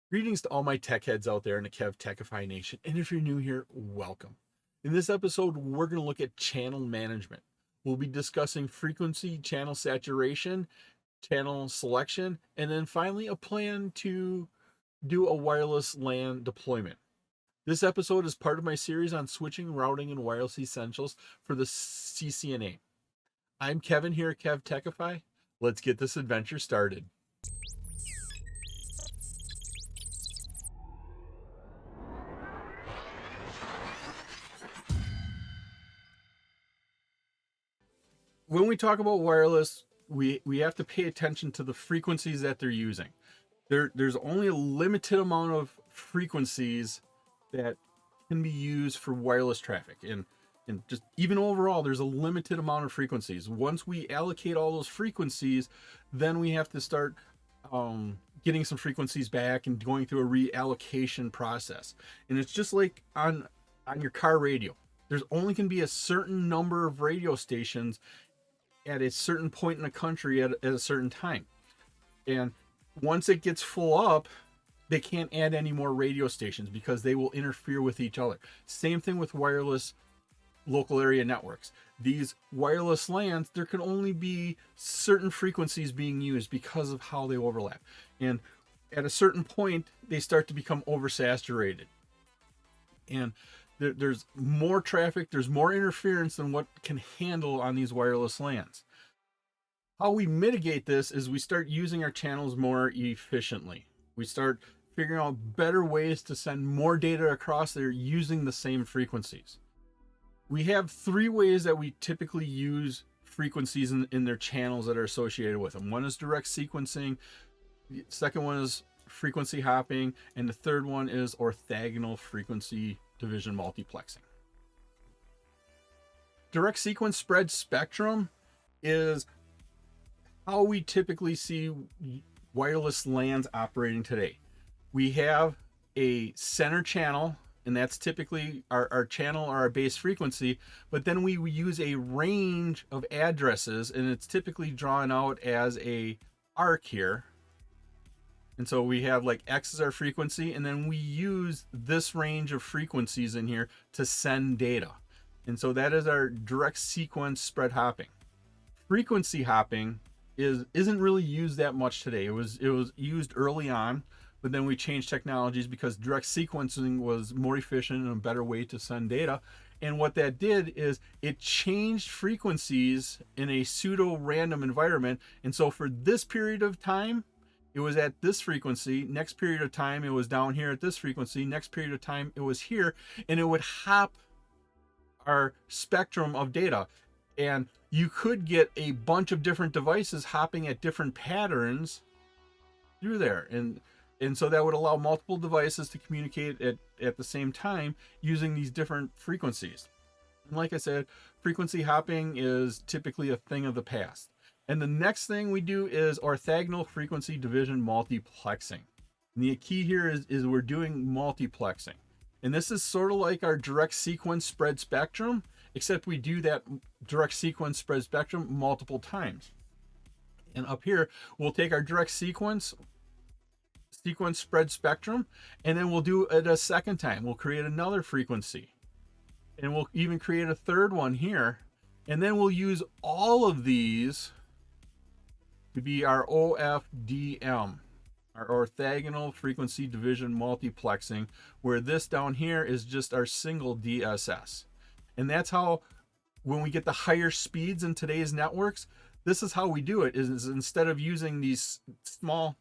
Greetings to all my tech heads out there in the KevTechify Nation, and if you're new here, welcome. In this episode, we're going to look at channel management. We'll be discussing frequency, channel saturation, channel selection, and then finally a plan to do a wireless LAN deployment. This episode is part of my series on switching, routing, and wireless essentials for the CCNA. I'm Kevin here at KevTechify. Let's get this adventure started. When we talk about wireless, we have to pay attention to the frequencies that they're using. There's only a limited amount of frequencies that can be used for wireless traffic, and just even overall, there's a limited amount of frequencies. Once we allocate all those frequencies, then we have to start getting some frequencies back and going through a reallocation process. And it's just like on your car radio. There's only can be a certain number of radio stations at a certain point in the country at a certain time. And once it gets full up, they can't add any more radio stations because they will interfere with each other. Same thing with wireless local area networks. These wireless LANs, there can only be certain frequencies being used because of how they overlap. And at a certain point, they start to become oversaturated. And there's more traffic, there's more interference than what can handle on these wireless LANs. How we mitigate this is we start using our channels more efficiently. We start figuring out better ways to send more data across there using the same frequencies. We have three ways that we typically use frequencies in their channels that are associated with them. One is direct sequencing, the second one is frequency hopping, and the third one is orthogonal frequency division multiplexing. Direct sequence spread spectrum is how we typically see wireless LANs operating today. We have a center channel, and that's typically our channel or our base frequency, but then we use a range of addresses, and it's typically drawn out as a arc here. And so we have like X is our frequency, and then we use this range of frequencies in here to send data. And so that is our direct sequence spread hopping. Frequency hopping isn't really used that much today. It was used early on, but then we changed technologies because direct sequencing was more efficient and a better way to send data. And what that did is it changed frequencies in a pseudo random environment. And so for this period of time, it was at this frequency. Next period of time, it was down here at this frequency. Next period of time, it was here. And it would hop our spectrum of data. And you could get a bunch of different devices hopping at different patterns through there. And so that would allow multiple devices to communicate at the same time using these different frequencies. And like I said, frequency hopping is typically a thing of the past. And the next thing we do is orthogonal frequency division multiplexing. And the key here is we're doing multiplexing. And this is sort of like our direct sequence spread spectrum, except we do that direct sequence spread spectrum multiple times. And up here, we'll take our direct sequence spread spectrum, and then we'll do it a second time. We'll create another frequency. And we'll even create a third one here. And then we'll use all of these to be our OFDM, our orthogonal frequency division multiplexing, where this down here is just our single DSS. And that's how, when we get the higher speeds in today's networks, this is how we do it, is instead of using these small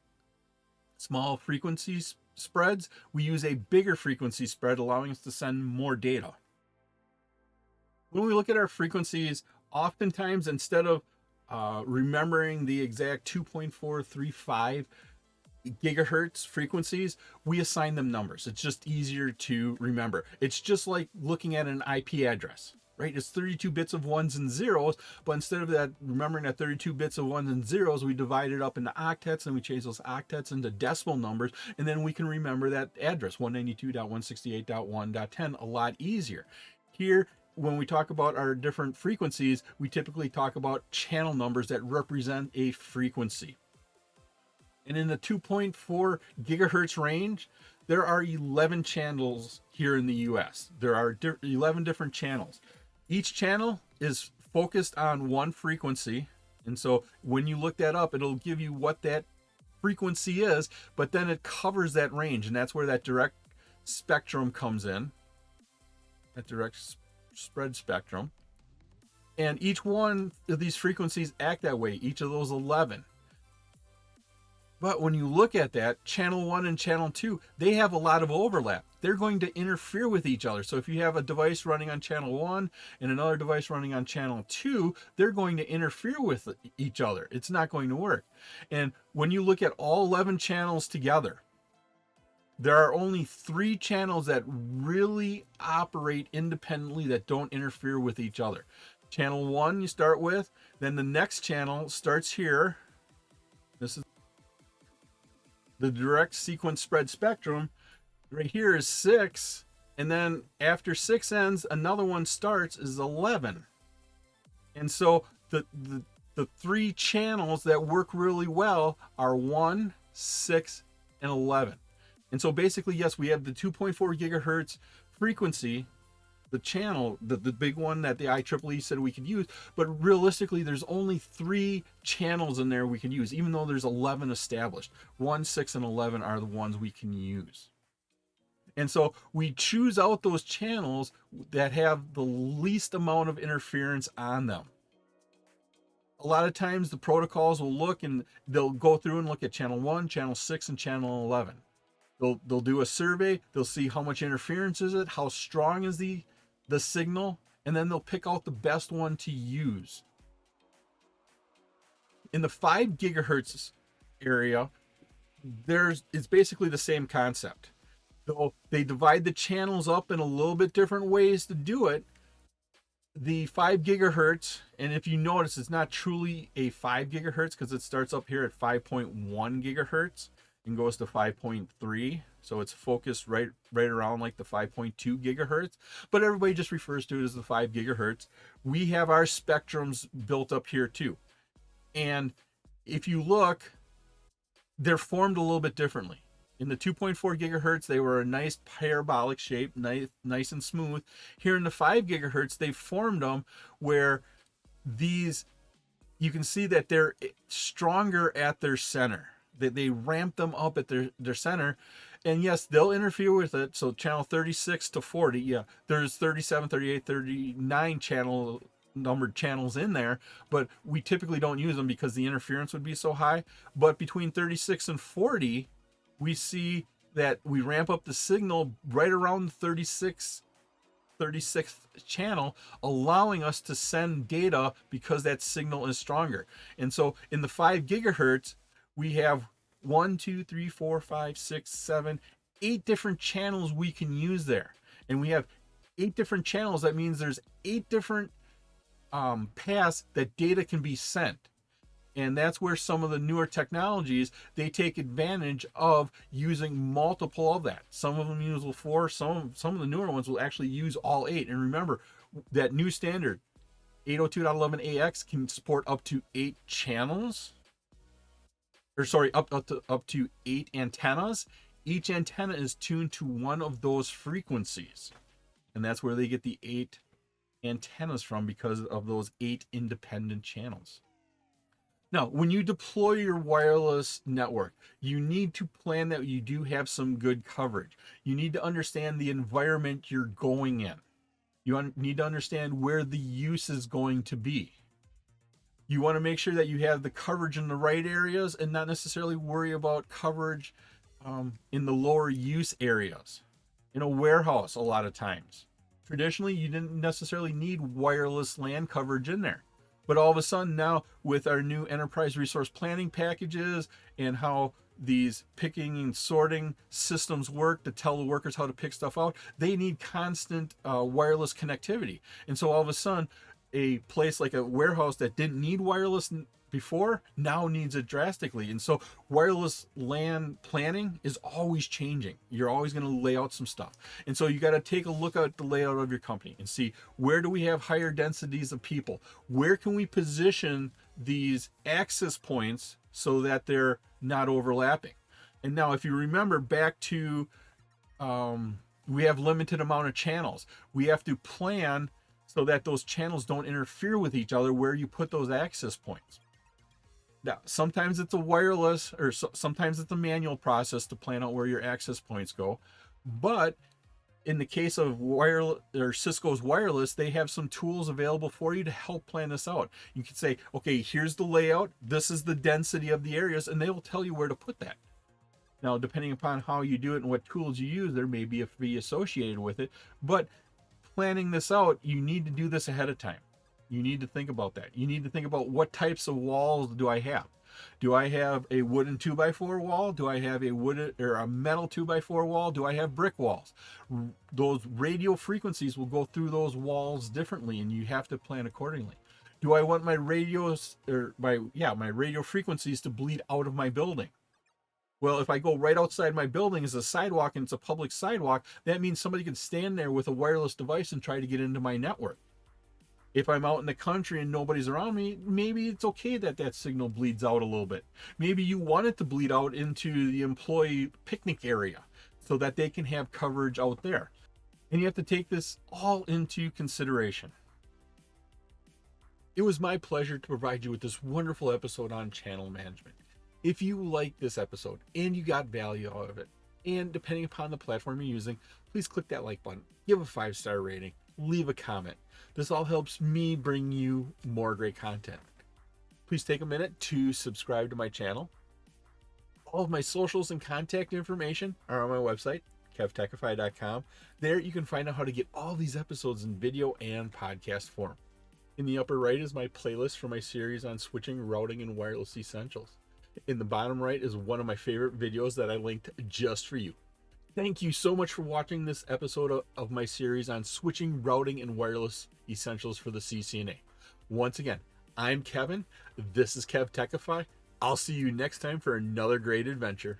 frequency spreads, we use a bigger frequency spread, allowing us to send more data. When we look at our frequencies, oftentimes instead of remembering the exact 2.435 gigahertz frequencies, we assign them numbers. It's just easier to remember. It's just like looking at an IP address, right? It's 32 bits of ones and zeros, but instead of that, remembering that 32 bits of ones and zeros, we divide it up into octets, and we change those octets into decimal numbers, and then we can remember that address, 192.168.1.10, a lot easier. Here, when we talk about our different frequencies, we typically talk about channel numbers that represent a frequency. And in the 2.4 gigahertz range, there are 11 channels here in the US. There are 11 different channels. Each channel is focused on one frequency. And so when you look that up, it'll give you what that frequency is, but then it covers that range. And that's where that direct spectrum comes in, that direct spread spectrum. And each one of these frequencies act that way, each of those 11. But when you look at that, channel 1 and channel 2, they have a lot of overlap. They're going to interfere with each other. So if you have a device running on channel 1 and another device running on channel 2, they're going to interfere with each other. It's not going to work. And when you look at all 11 channels together, there are only 3 channels that really operate independently that don't interfere with each other. Channel 1 you start with, then the next channel starts here. This is the direct sequence spread spectrum. Right here is 6, and then after 6 ends, another one starts, is 11. And so the 3 channels that work really well are 1, 6, and 11. And so basically, yes, we have the 2.4 gigahertz frequency, the channel, the big one that the IEEE said we could use, but realistically there's only 3 channels in there we can use, even though there's 11 established. 1, 6, and 11 are the ones we can use. And so we choose out those channels that have the least amount of interference on them. A lot of times the protocols will look and they'll go through and look at channel 1, channel 6, and channel 11. They'll do a survey, they'll see how much interference is it, how strong is the signal, and then they'll pick out the best one to use. In the 5 gigahertz area, it's basically the same concept. Though they divide the channels up in a little bit different ways to do it. The 5 gigahertz, and if you notice, it's not truly a 5 gigahertz because it starts up here at 5.1 gigahertz and goes to 5.3. So it's focused right around like the 5.2 gigahertz, but everybody just refers to it as the 5 gigahertz. We have our spectrums built up here too. And if you look, they're formed a little bit differently. In the 2.4 gigahertz, they were a nice parabolic shape, nice and smooth. Here in the 5 gigahertz, they formed them where these, you can see that they're stronger at their center. They ramp them up at their center. And yes, they'll interfere with it. So channel 36 to 40, yeah, there's 37, 38, 39 numbered channels in there, but we typically don't use them because the interference would be so high. But between 36 and 40, we see that we ramp up the signal right around the 36th channel, allowing us to send data because that signal is stronger. And so in the 5 gigahertz, we have 1, 2, 3, 4, 5, 6, 7, 8 different channels we can use there. And we have 8 different channels. That means there's 8 different paths that data can be sent. And that's where some of the newer technologies, they take advantage of using multiple of that. Some of them use 4, some of the newer ones will actually use all 8. And remember, that new standard, 802.11ax, can support up to 8 channels. Or sorry, up to 8 antennas. Each antenna is tuned to one of those frequencies. And that's where they get the 8 antennas from, because of those 8 independent channels. Now, when you deploy your wireless network, you need to plan that you do have some good coverage. You need to understand the environment you're going in. You need to understand where the use is going to be. You want to make sure that you have the coverage in the right areas and not necessarily worry about coverage in the lower use areas. In a warehouse, a lot of times. Traditionally, you didn't necessarily need wireless LAN coverage in there. But all of a sudden now, with our new enterprise resource planning packages and how these picking and sorting systems work to tell the workers how to pick stuff out, they need constant wireless connectivity. And so all of a sudden, a place like a warehouse that didn't need wireless before now needs it drastically. And so wireless LAN planning is always changing. You're always going to lay out some stuff. And so you got to take a look at the layout of your company and see, where do we have higher densities of people? Where can we position these access points so that they're not overlapping. And now if you remember back to, we have limited amount of channels. We have to plan so that those channels don't interfere with each other where you put those access points. Now, sometimes it's a wireless, or sometimes it's a manual process to plan out where your access points go. But in the case of wireless or Cisco's wireless, they have some tools available for you to help plan this out. You can say, okay, here's the layout. This is the density of the areas, and they will tell you where to put that. Now, depending upon how you do it and what tools you use, there may be a fee associated with it. But planning this out, you need to do this ahead of time. You need to think about that. You need to think about what types of walls do I have? Do I have a wooden 2x4 wall? Do I have a wooden or a metal 2x4 wall? Do I have brick walls? Those radio frequencies will go through those walls differently, and you have to plan accordingly. Do I want my radios or my radio frequencies to bleed out of my building? Well, if I go right outside my building as a sidewalk and it's a public sidewalk, that means somebody can stand there with a wireless device and try to get into my network. If I'm out in the country and nobody's around me, maybe it's okay that that signal bleeds out a little bit. Maybe you want it to bleed out into the employee picnic area so that they can have coverage out there. And you have to take this all into consideration. It was my pleasure to provide you with this wonderful episode on channel management. If you like this episode and you got value out of it, and depending upon the platform you're using, please click that like button, give a 5-star rating, leave a comment. This all helps me bring you more great content. Please take a minute to subscribe to my channel. All of my socials and contact information are on my website, KevTechify.com. There you can find out how to get all these episodes in video and podcast form. In the upper right is my playlist for my series on switching, routing, and wireless essentials. In the bottom right is one of my favorite videos that I linked just for you. Thank you so much for watching this episode of my series on switching, routing, and wireless essentials for the CCNA. Once again, I'm Kevin. This is KevTechify. I'll see you next time for another great adventure.